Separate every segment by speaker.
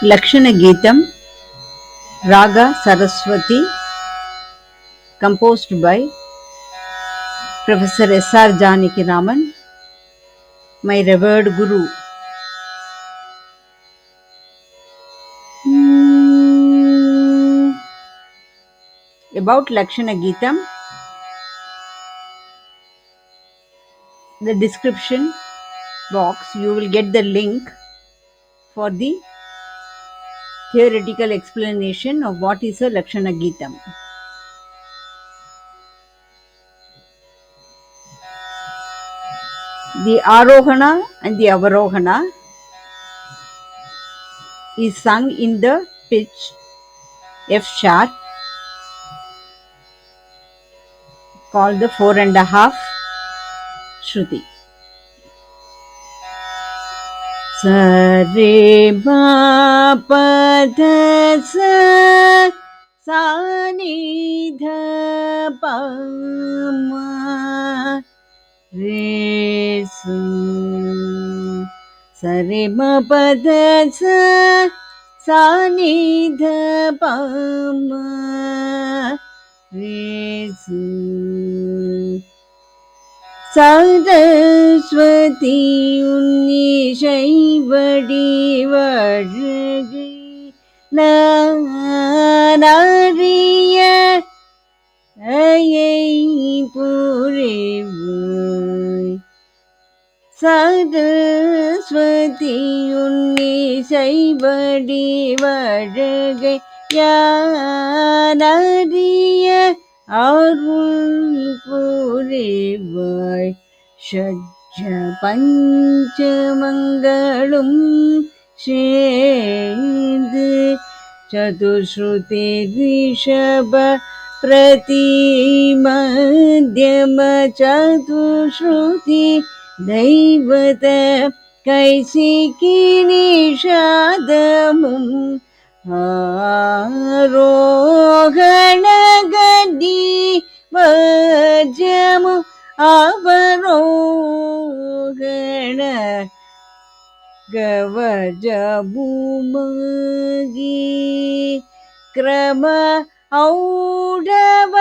Speaker 1: Lakshana Geetam, Raga Saraswati, composed by Professor S.R. Janakiraman, my revered Guru. About Lakshana Geetam, the description box you will get the link for the theoretical explanation of what is a Lakshana Geetam. The Arohana and the Avarohana is sung in the pitch F sharp, called the 4.5 Shruti. Sa re ma pa dha sa ni dha pa ma re sa. Sa re ma pa dha sa ni dha pa ma re sa. Saraswati உன்னிசை வடிவழகை நாரிய புரிவாய். சரஸ்வதி உன்னிசை வடிவழகை யானறிய அருள் புரிவாய். ஷட்ஜ பஞ்சமங்களும் சேர்ந்து சதுஸ்ருதி ரிஷப பிரதி மத்தியம சதுஸ்ருதி தெய்வத கைசிகி நிஷாதமும் ஆரோகண கதி வஜமு அவரோகண கவஜபுமகி கிரம ஔடவ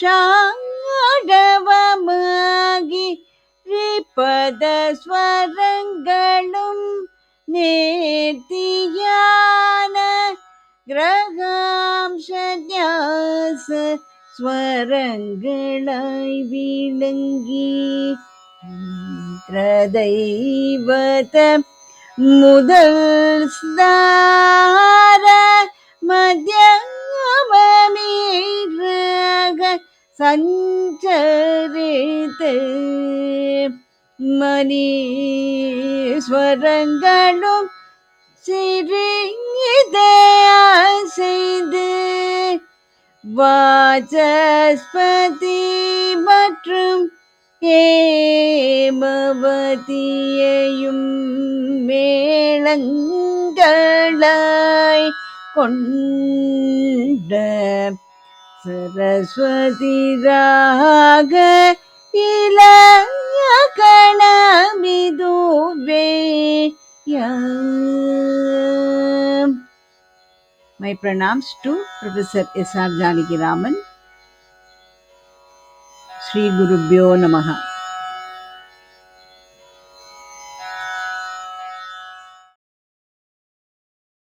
Speaker 1: ஷாடவமகி ரிபத ஸ்வரங்களும் நேர்த்தியான கிரகாம்சன்யாச ஸ்வரங்களாய் விளங்கி தெய்வத முதல் ஸ்தார மத்தியமீரக சஞ்சரித்து மணீஸ்வரங்களும் சிறிது செய்து வாசஸ்பதி மற்றும் ஹேமவதியையும் மேளங்களாய் கொண்ட சரஸ்வதி ராக இலக்கணமிதுவே. My pranams to Professor S.R. Janakiraman. Sri Gurubhyo Namaha.